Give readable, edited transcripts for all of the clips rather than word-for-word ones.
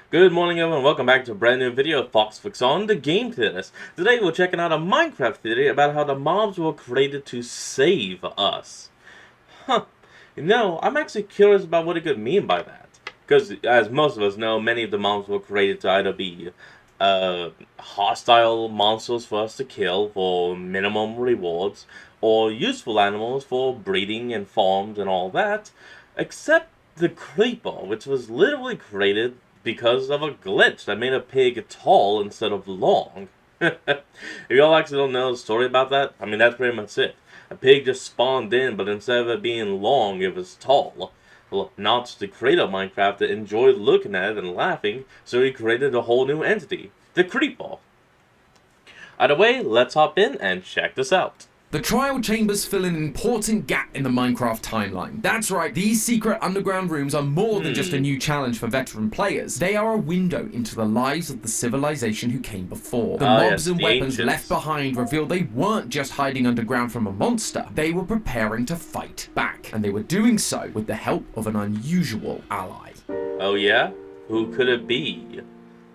Good morning everyone, welcome back to a brand new video of FoxFix on the Game Theorist. Today we're checking out a Minecraft theory about how the mobs were created to save us. Huh. I'm actually curious about what it could mean by that. Because as most of us know, many of the mobs were created to either be hostile monsters for us to kill for minimum rewards, or useful animals for breeding and farms and all that, except the Creeper, which was literally created because of a glitch that made a pig tall instead of long. If y'all actually don't know the story about that, that's pretty much it. A pig just spawned in, but instead of it being long, it was tall. Well, Notch, the creator of Minecraft, enjoyed looking at it and laughing, so he created a whole new entity, the Creeper. Either way, let's hop in and check this out. The trial chambers fill an important gap in the Minecraft timeline. That's right, these secret underground rooms are more than just a new challenge for veteran players. They are a window into the lives of the civilization who came before. The mobs and weapons left behind reveal they weren't just hiding underground from a monster. They were preparing to fight back, and they were doing so with the help of an unusual ally. Oh yeah? Who could it be?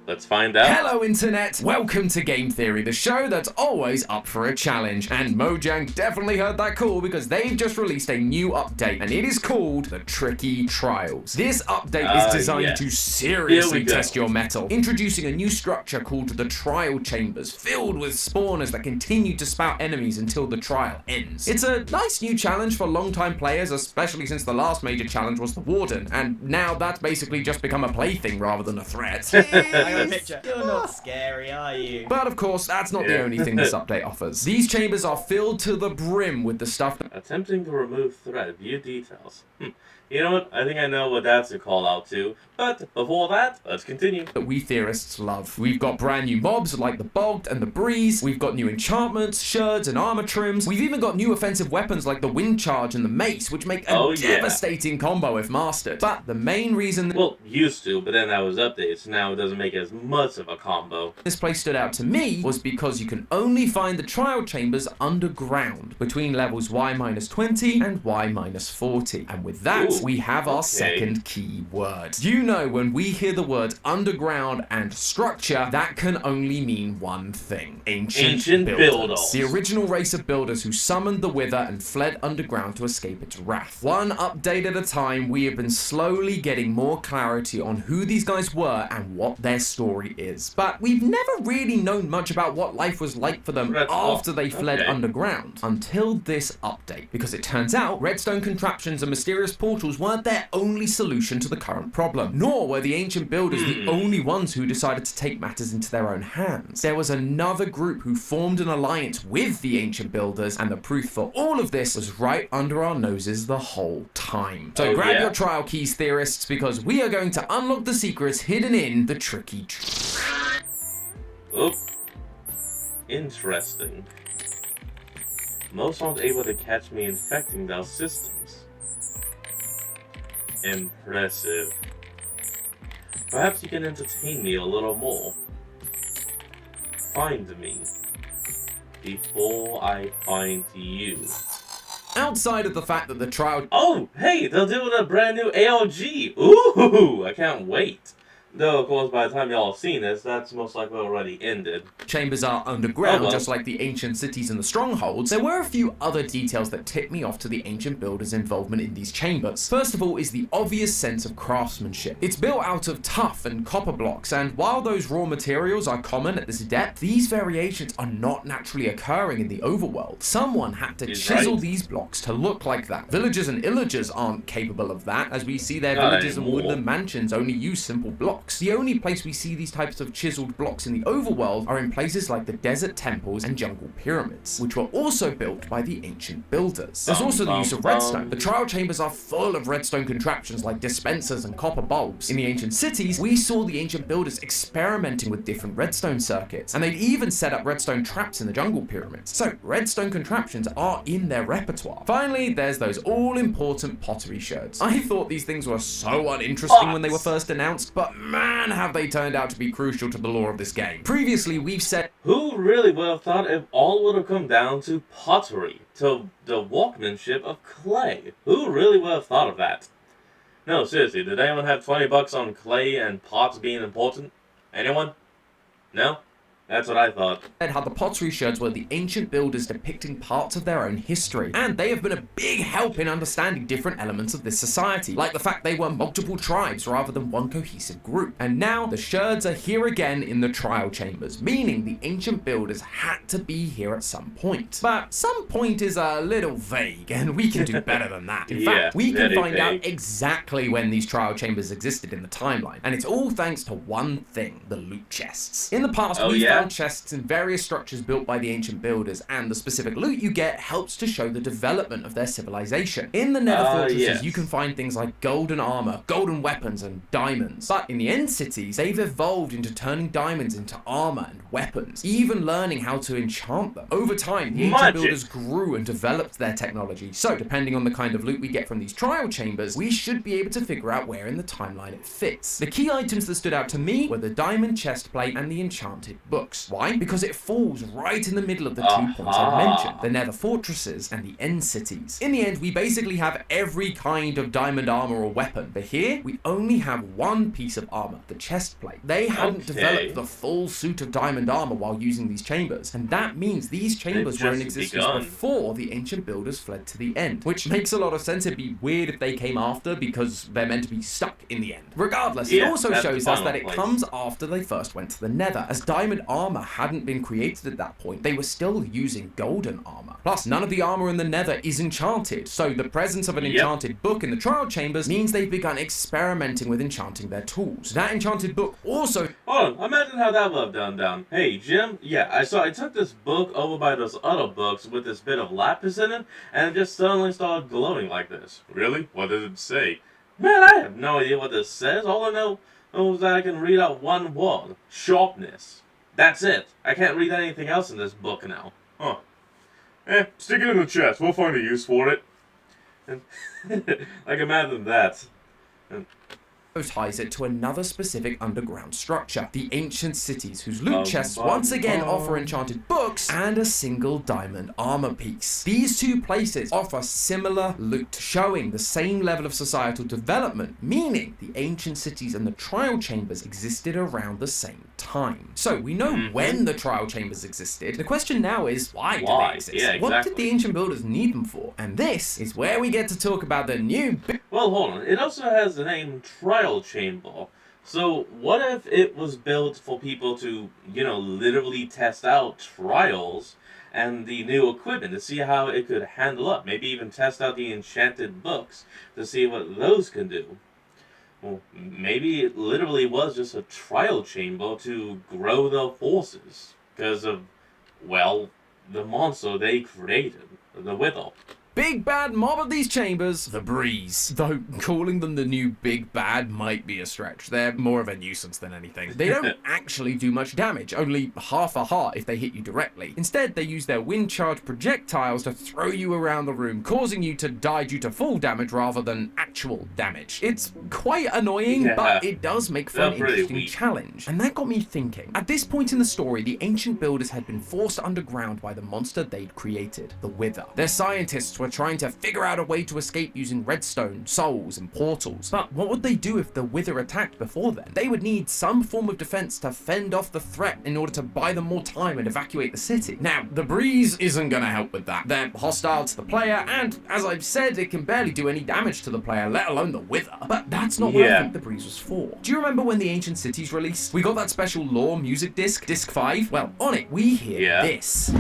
Let's find out. Hello Internet! Welcome to Game Theory, the show that's always up for a challenge. And Mojang definitely heard that call because they've just released a new update, and it is called the Tricky Trials. This update is designed to seriously test your mettle, introducing a new structure called the Trial Chambers, filled with spawners that continue to spout enemies until the trial ends. It's a nice new challenge for long-time players, especially since the last major challenge was the Warden, and now that's basically just become a plaything rather than a threat. Picture. You're not scary, are you? But of course, that's not the only thing this update offers. These chambers are filled to the brim with the stuff that... Attempting to remove threat. View details. You know what? I think I know what that's a call out to. But before that, let's continue. That we theorists love. We've got brand new mobs like the Bogged and the Breeze. We've got new enchantments, sherds, and armor trims. We've even got new offensive weapons like the Wind Charge and the Mace, which make a devastating combo if mastered. But the main reason... Well, used to, but then that was updated, so now it doesn't make as much of a combo. This place stood out to me was because you can only find the trial chambers underground, between levels Y-20 and Y-40. And with that, we have our second key word. You know, when we hear the word underground and structure, that can only mean one thing. Ancient builders. The original race of builders who summoned the Wither and fled underground to escape its wrath. One update at a time, we have been slowly getting more clarity on who these guys were and what their story is. But we've never really known much about what life was like for them after they fled underground. Until this update. Because it turns out, redstone contraptions and mysterious portals weren't their only solution to the current problem. Nor were the ancient builders the only ones who decided to take matters into their own hands. There was another group who formed an alliance with the ancient builders, and the proof for all of this was right under our noses the whole time. So grab your trial keys, theorists, because we are going to unlock the secrets hidden in the Tricky Trials. Oh, interesting. Most aren't able to catch me infecting those systems. Impressive. Perhaps you can entertain me a little more. Find me before I find you. Outside of the fact that the trial... Oh, hey, they're doing a brand new ALG. Ooh, I can't wait. Though, of course, by the time y'all have seen this, that's most likely already ended. Chambers are underground, just like the ancient cities and the strongholds. There were a few other details that tipped me off to the ancient builders' involvement in these chambers. First of all is the obvious sense of craftsmanship. It's built out of tuff and copper blocks, and while those raw materials are common at this depth, these variations are not naturally occurring in the overworld. Someone had to chisel these blocks to look like that. Villagers and illagers aren't capable of that, as we see their villages and woodland mansions only use simple blocks. The only place we see these types of chiseled blocks in the overworld are in places like the desert temples and jungle pyramids, which were also built by the ancient builders. There's also the use of redstone. The trial chambers are full of redstone contraptions like dispensers and copper bulbs. In the ancient cities, we saw the ancient builders experimenting with different redstone circuits, and they'd even set up redstone traps in the jungle pyramids. So redstone contraptions are in their repertoire. Finally, there's those all-important pottery sherds. I thought these things were so uninteresting when they were first announced, but man, have they turned out to be crucial to the lore of this game. Previously, we've said... Who really would have thought it all would have come down to pottery, to the workmanship of clay? Who really would have thought of that? No, seriously, did anyone have $20 on clay and pots being important? Anyone? No? That's what I thought. How the pottery sherds were the ancient builders depicting parts of their own history, and they have been a big help in understanding different elements of this society, like the fact they were multiple tribes rather than one cohesive group. And now the sherds are here again in the trial chambers, meaning the ancient builders had to be here at some point. But some point is a little vague, and we can do better than that. In fact, we can find out exactly when these trial chambers existed in the timeline, and it's all thanks to one thing: the loot chests. In the past, we found chests in various structures built by the ancient builders, and the specific loot you get helps to show the development of their civilization. In the Nether fortresses, you can find things like golden armor, golden weapons, and diamonds. But in the end cities, they've evolved into turning diamonds into armor and weapons, even learning how to enchant them. Over time, the ancient builders grew and developed their technology, so depending on the kind of loot we get from these trial chambers, we should be able to figure out where in the timeline it fits. The key items that stood out to me were the diamond chest plate and the enchanted books. Why? Because it falls right in the middle of the 2 points I mentioned, the Nether fortresses and the end cities. In the end, we basically have every kind of diamond armor or weapon, but here we only have one piece of armor, the chest plate. They hadn't developed the full suit of diamond armor while using these chambers, and that means these chambers were in existence before the ancient builders fled to the end, which makes a lot of sense. It'd be weird if they came after, because they're meant to be stuck in the end. Regardless, it also shows us that it comes after they first went to the Nether, as diamond armor hadn't been created at that point. They were still using golden armor. Plus, none of the armor in the Nether is enchanted, so the presence of an enchanted book in the trial chambers means they've begun experimenting with enchanting their tools. That enchanted book also... Hold on, imagine how that would have done down. Hey, Jim, I took this book over by those other books with this bit of lapis in it, and it just suddenly started glowing like this. Really? What did it say? Man, I have no idea what this says. All I know is that I can read out one word. Sharpness. That's it. I can't read anything else in this book now. Huh. Stick it in the chest. We'll find a use for it. Like, imagine that. ties it to another specific underground structure, the ancient cities, whose loot chests once again offer enchanted books and a single diamond armor piece. These two places offer similar loot, showing the same level of societal development, meaning the ancient cities and the trial chambers existed around the same time. So we know when the trial chambers existed. The question now is, why do they exist? Yeah, exactly. What did the ancient builders need them for? And this is where we get to talk about the new... Well, hold on. It also has the name Trial Chamber. So what if it was built for people to, literally test out trials and the new equipment to see how it could handle up? Maybe even test out the enchanted books to see what those can do. Well, maybe it literally was just a trial chamber to grow their forces because of, the monster they created, the Wither. Big bad mob of these chambers, the Breeze. Though calling them the new big bad might be a stretch. They're more of a nuisance than anything. They don't actually do much damage, only half a heart if they hit you directly. Instead, they use their wind charge projectiles to throw you around the room, causing you to die due to fall damage rather than actual damage. It's quite annoying, but it does make for an interesting challenge. And that got me thinking. At this point in the story, the ancient builders had been forced underground by the monster they'd created, the Wither. Their scientists were trying to figure out a way to escape using redstone, souls, and portals. But what would they do if the Wither attacked before then? They would need some form of defense to fend off the threat in order to buy them more time and evacuate the city. Now, the Breeze isn't going to help with that. They're hostile to the player, and as I've said, it can barely do any damage to the player, let alone the Wither. But that's not what I think the Breeze was for. Do you remember when the Ancient Cities released? We got that special lore music disc, Disc 5? Well, on it, we hear this.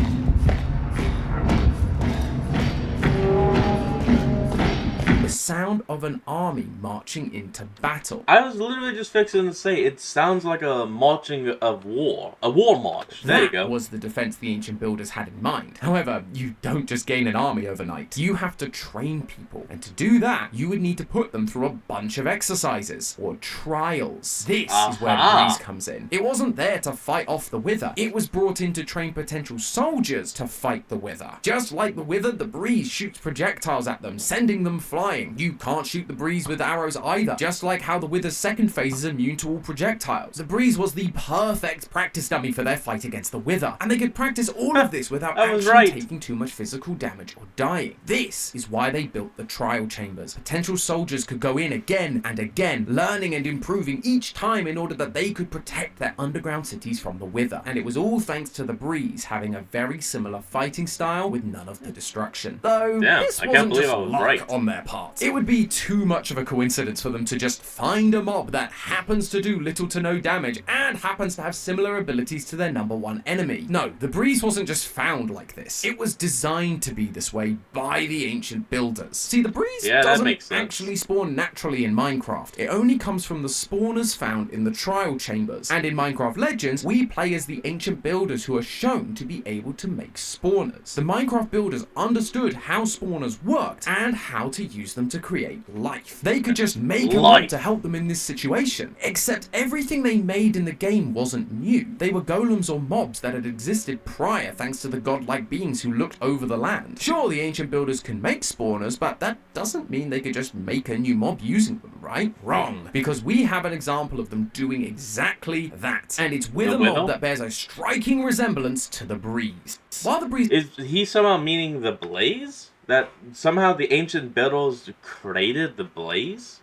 Sound of an army marching into battle. I was literally just fixing to say it sounds like a marching of war. A war march. There you go. That was the defense the ancient builders had in mind. However, you don't just gain an army overnight. You have to train people. And to do that, you would need to put them through a bunch of exercises or trials. This is where the Breeze comes in. It wasn't there to fight off the Wither. It was brought in to train potential soldiers to fight the Wither. Just like the Wither, the Breeze shoots projectiles at them, sending them flying. wrong. You can't shoot the breeze with arrows either, just like how the Wither's second phase is immune to all projectiles. The breeze was the perfect practice dummy for their fight against the Wither, and they could practice all of this without actually taking too much physical damage or dying. This is why they built the trial chambers. Potential soldiers could go in again and again, learning and improving each time in order that they could protect their underground cities from the Wither. And it was all thanks to the breeze having a very similar fighting style with none of the destruction. Though this wasn't just luck on their part. It would be too much of a coincidence for them to just find a mob that happens to do little to no damage and happens to have similar abilities to their number one enemy. No, the breeze wasn't just found like this. It was designed to be this way by the ancient builders. See, the breeze doesn't actually spawn naturally in Minecraft. It only comes from the spawners found in the trial chambers. And in Minecraft Legends, we play as the ancient builders who are shown to be able to make spawners. The Minecraft builders understood how spawners worked and how to use them to create life. They could just make a mob to help them in this situation. Except everything they made in the game wasn't new. They were golems or mobs that had existed prior thanks to the godlike beings who looked over the land. Sure, the ancient builders can make spawners, but that doesn't mean they could just make a new mob using them, right? Wrong. Because we have an example of them doing exactly that. And it's with a mob that bears a striking resemblance to the breeze. While the breeze... Is he somehow meaning the blaze? That somehow the ancient builders created the blaze?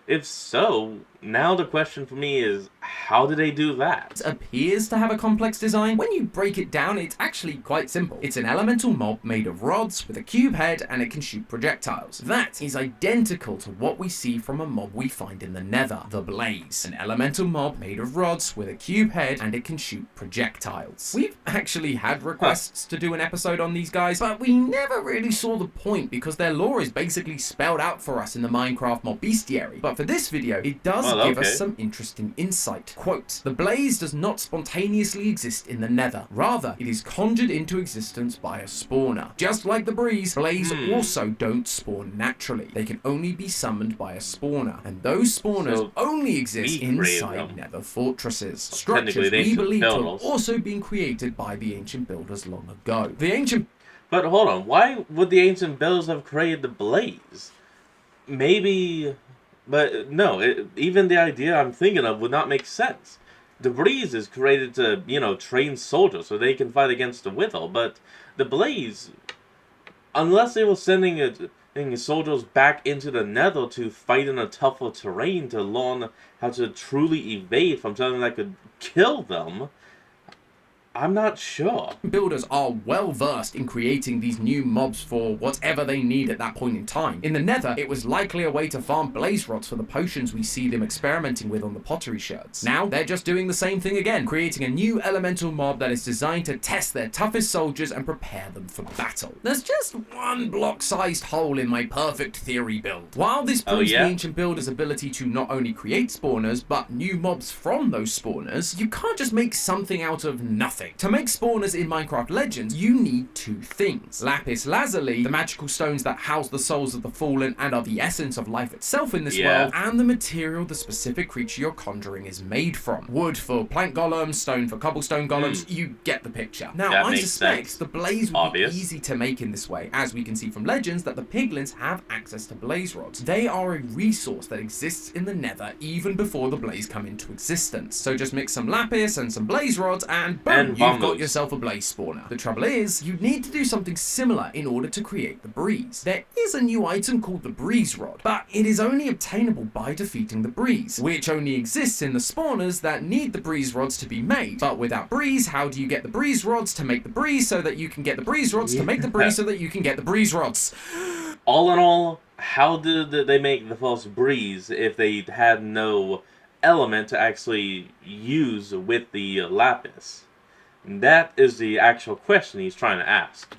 If so, now the question for me is, how did they do that? It appears to have a complex design. When you break it down, it's actually quite simple. It's an elemental mob made of rods with a cube head and it can shoot projectiles. That is identical to what we see from a mob we find in the Nether, the Blaze. An elemental mob made of rods with a cube head and it can shoot projectiles. We've actually had requests to do an episode on these guys, but we never really saw the point because their lore is basically spelled out for us in the Minecraft mob bestiary. But for this video, it does give us some interesting insight. Quote, the blaze does not spontaneously exist in the Nether. Rather, it is conjured into existence by a spawner. Just like the breeze, blaze also don't spawn naturally. They can only be summoned by a spawner. And those spawners only exist inside Nether fortresses. Structures we believe to have also been created by the ancient builders long ago. The ancient... But hold on, why would the ancient builders have created the blaze? Maybe... But no, even the idea I'm thinking of would not make sense. The breeze is created to, train soldiers so they can fight against the Wither, but the blaze, unless they were sending soldiers back into the Nether to fight in a tougher terrain to learn how to truly evade from something that could kill them, I'm not sure. Builders are well versed in creating these new mobs for whatever they need at that point in time. In the Nether, it was likely a way to farm blaze rods for the potions we see them experimenting with on the pottery sherds. Now, they're just doing the same thing again, creating a new elemental mob that is designed to test their toughest soldiers and prepare them for battle. There's just one block-sized hole in my perfect theory build. While this proves the ancient builders' ability to not only create spawners, but new mobs from those spawners, you can't just make something out of nothing. To make spawners in Minecraft Legends, you need two things. Lapis lazuli, the magical stones that house the souls of the fallen and are the essence of life itself in this world, and the material the specific creature you're conjuring is made from. Wood for plank golems, stone for cobblestone golems, you get the picture. Now, I suspect the blaze will be easy to make in this way, as we can see from Legends that the piglins have access to blaze rods. They are a resource that exists in the Nether even before the blaze come into existence. So just mix some lapis and some blaze rods and boom, you've got yourself a blaze spawner. The trouble is, you need to do something similar in order to create the breeze. There is a new item called the breeze rod, but it is only obtainable by defeating the breeze, which only exists in the spawners that need the breeze rods to be made. But without breeze, how do you get the breeze rods to make the breeze so that you can get the breeze rods to make the breeze so that you can get the breeze rods? All in all, how did they make the first breeze if they had no element to actually use with the lapis? That is the actual question he's trying to ask.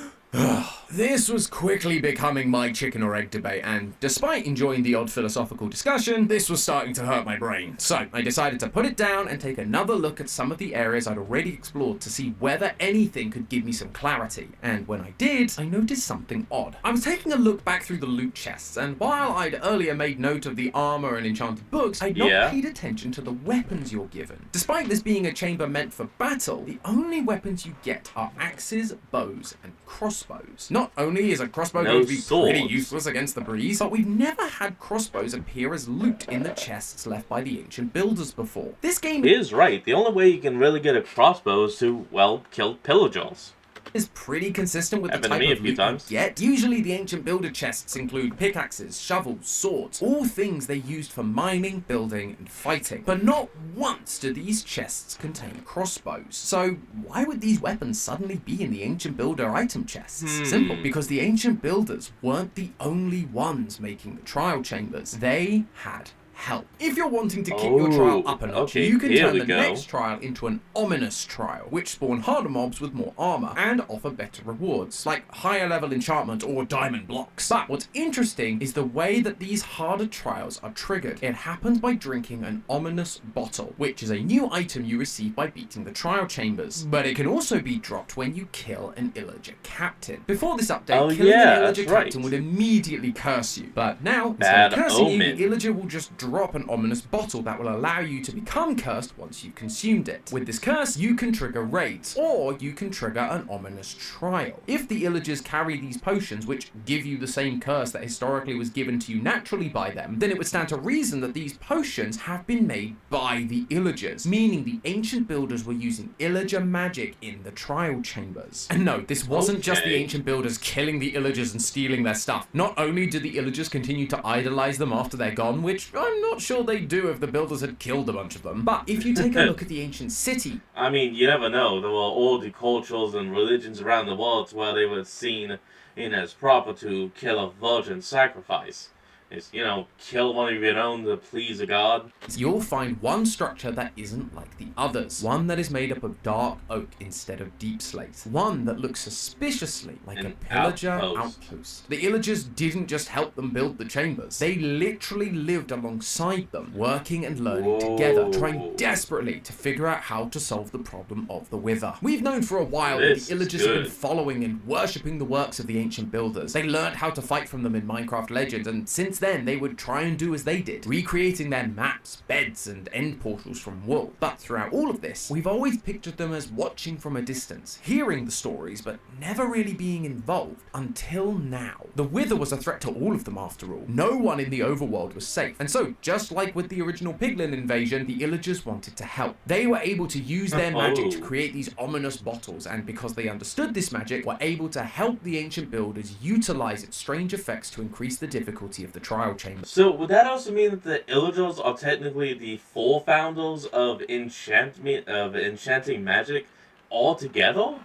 This was quickly becoming my chicken or egg debate, and despite enjoying the odd philosophical discussion, this was starting to hurt my brain. So I decided to put it down and take another look at some of the areas I'd already explored to see whether anything could give me some clarity. And when I did, I noticed something odd. I was taking a look back through the loot chests, and while I'd earlier made note of the armor and enchanted books, I'd not paid attention to the weapons you're given. Despite this being a chamber meant for battle, the only weapons you get are axes, bows, and crossbows. Not only is a crossbow No going to be pretty swords. useless against the breeze, but we've never had crossbows appear as loot in the chests left by the ancient builders before. This game He is right. The only way you can really get a crossbow is to, well, kill pillagers. is pretty consistent with the Happened to type me a of few loot times. you get. Usually the ancient builder chests include pickaxes, shovels, swords, all things they used for mining, building, and fighting. But not once do these chests contain crossbows. So why would these weapons suddenly be in the ancient builder item chests? Simple, because the ancient builders weren't the only ones making the trial chambers. They had help. If you're wanting to kick your trial up a notch, okay, you can here turn we the go. next trial into an ominous trial, which spawn harder mobs with more armor and offer better rewards, like higher level enchantment or diamond blocks. But what's interesting is the way that these harder trials are triggered. It happens by drinking an ominous bottle, which is a new item you receive by beating the trial chambers. But it can also be dropped when you kill an Illager captain. Before this update, Oh, killing yeah, an that's Illager right. captain would immediately curse you. But now, instead Bad of cursing you, omen. the Illager will just drop an ominous bottle that will allow you to become cursed once you've consumed it. With this curse, you can trigger raids, or you can trigger an ominous trial. If the Illagers carry these potions, which give you the same curse that historically was given to you naturally by them, then it would stand to reason that these potions have been made by the Illagers, meaning the ancient builders were using Illager magic in the trial chambers. And no, this wasn't just the Okay. ancient builders killing the Illagers and stealing their stuff. Not only did the Illagers continue to idolize them after they're gone, which I'm not sure they do if the builders had killed a bunch of them, but if you take a look at the ancient city, I mean, you never know. There were all the cultures and religions around the world where they were seen in as proper to kill a virgin sacrifice. It's, kill one of your own to please a god. you'll find one structure that isn't like the others. One that is made up of dark oak instead of deep slate. One that looks suspiciously like a An pillager outpost. outpost. The Illagers didn't just help them build the chambers. They literally lived alongside them, working and learning together, trying Whoa. desperately to figure out how to solve the problem of the Wither. We've known for a while that This the is Illagers have been good. following and worshipping the works of the ancient builders. They learned how to fight from them in Minecraft Legends, and since then they would try and do as they did, recreating their maps, beds, and end portals from wool. But throughout all of this, we've always pictured them as watching from a distance, hearing the stories, but never really being involved until now. The Wither was a threat to all of them after all. No one in the overworld was safe, and so just like with the original Piglin invasion, the Illagers wanted to help. They were able to use their magic to create these ominous bottles, and because they understood this magic, were able to help the ancient builders utilize its strange effects to increase the difficulty of the trial chamber. So, would that also mean that the Illagers are technically the forefounders of enchanting magic altogether?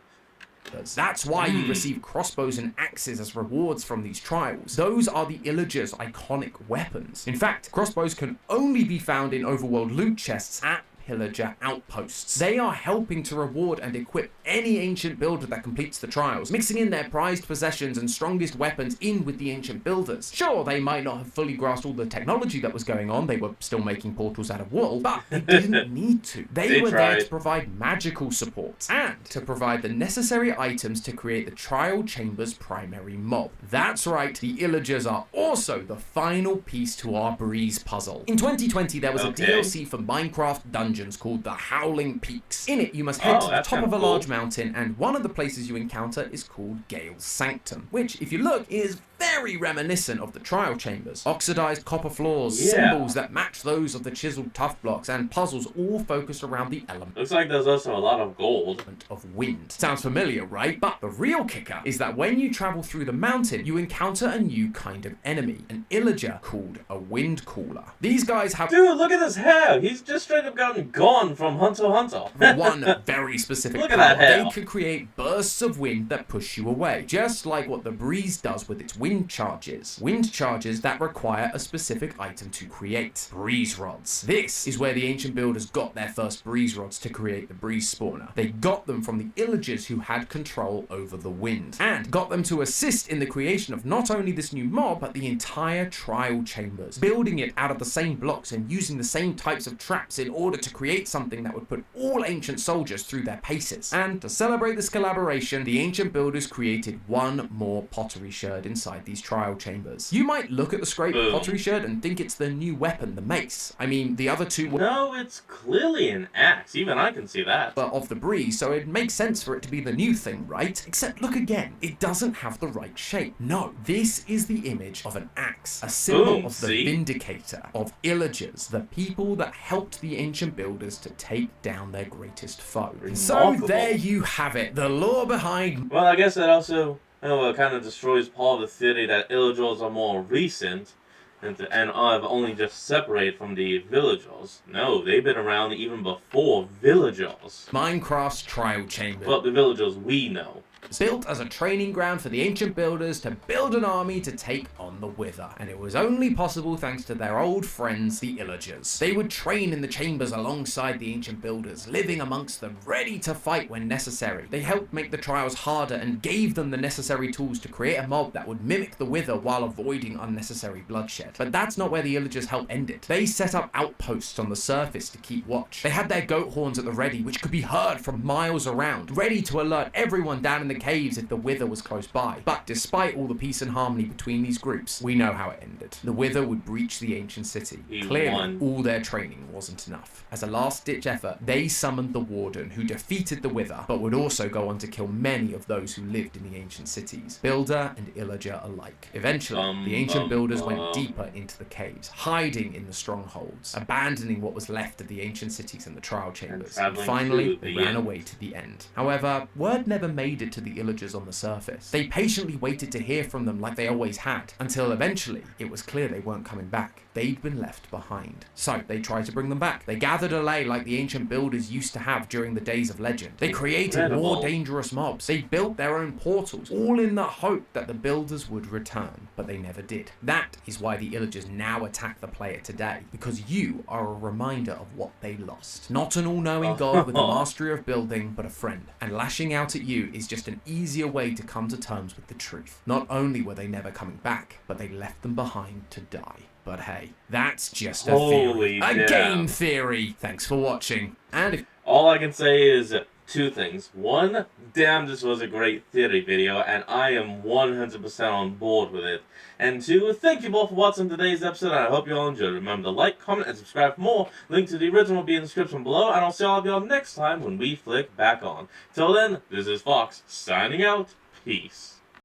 That's why you receive crossbows and axes as rewards from these trials. Those are the Illagers' iconic weapons. In fact, crossbows can only be found in overworld loot chests at pillager outposts. They are helping to reward and equip any ancient builder that completes the trials, mixing in their prized possessions and strongest weapons in with the ancient builders. Sure, they might not have fully grasped all the technology that was going on, they were still making portals out of wool, but they didn't need to. They were there tried. to provide magical support and to provide the necessary items to create the trial chamber's primary mob. That's right, the Illagers are also the final piece to our Breeze puzzle. In 2020, there was a Okay. DLC for Minecraft Dungeons called the Howling Peaks. In it, you must head to the that's top of a kinda cool. large mountain, and one of the places you encounter is called Gale's Sanctum, which, if you look, is very reminiscent of the trial chambers. Oxidized copper floors, Yeah. symbols that match those of the chiseled tough blocks, and puzzles all focused around the element Looks like there's also a lot of gold. of wind. Sounds familiar, right? But the real kicker is that when you travel through the mountain, you encounter a new kind of enemy, an Illager called a Wind Cooler. These guys have Dude, look at his hair! He's just straight up gotten gone from Hunter x Hunter. one very specific Look at power. that hair. They can create bursts of wind that push you away, just like what the Breeze does with its wind charges. Wind charges that require a specific item to create. Breeze rods. This is where the ancient builders got their first breeze rods to create the breeze spawner. They got them from the Illagers who had control over the wind, and got them to assist in the creation of not only this new mob, but the entire trial chambers, building it out of the same blocks and using the same types of traps in order to create something that would put all ancient soldiers through their paces. And to celebrate this collaboration, the ancient builders created one more pottery sherd inside inside these trial chambers. You might look at the scraped pottery sherd and think it's the new weapon, the mace. I mean, the other two were No, it's clearly an axe. Even I can see that. of the breed, so it makes sense for it to be the new thing, right? Except look again, it doesn't have the right shape. No, this is the image of an axe, a symbol of the Vindicator, of Illagers, the people that helped the ancient builders to take down their greatest foe. So there you have it, the lore behind... Well, I guess that also kind of destroys part of the theory that Illagers are more recent and have only just separated from the villagers. No, they've been around even before villagers. Minecraft's trial chamber. Well, the villagers we know. Built as a training ground for the ancient builders to build an army to take on the Wither, and it was only possible thanks to their old friends, the Illagers. They would train in the chambers alongside the ancient builders, living amongst them, ready to fight when necessary. They helped make the trials harder and gave them the necessary tools to create a mob that would mimic the Wither while avoiding unnecessary bloodshed. But that's not where the Illagers helped end it. They set up outposts on the surface to keep watch. They had their goat horns at the ready, which could be heard from miles around, ready to alert everyone down in the caves if the Wither was close by. But despite all the peace and harmony between these groups, we know how it ended. The Wither would breach the ancient city. Clearly, all their training wasn't enough. As a last-ditch effort, they summoned the Warden, who defeated the Wither, but would also go on to kill many of those who lived in the ancient cities, Builder and Illager alike. Eventually, the ancient builders went deeper into the caves, hiding in the strongholds, abandoning what was left of the ancient cities and the trial chambers. And finally, they ran away to the end. However, word never made it to the Illagers on the surface. They patiently waited to hear from them like they always had, until eventually it was clear they weren't coming back. They'd been left behind. So they tried to bring them back. They gathered a lay like the ancient builders used to have during the days of legend. They created more dangerous mobs. They built their own portals, all in the hope that the builders would return, but they never did. That is why the Illagers now attack the player today, because you are a reminder of what they lost. Not an all-knowing god with the mastery of building, but a friend. And lashing out at you is just an easier way to come to terms with the truth. Not only were they never coming back, but they left them behind to die. But hey, that's just a theory. A game theory! Thanks for watching. And if all I can say is two things. One, damn, this was a great theory video, and I am 100% on board with it. And two, thank you both for watching today's episode, and I hope you all enjoyed. Remember to like, comment, and subscribe for more. Link to the original will be in the description below, and I'll see all of y'all next time when we flick back on. Till then, this is Fox, signing out. Peace.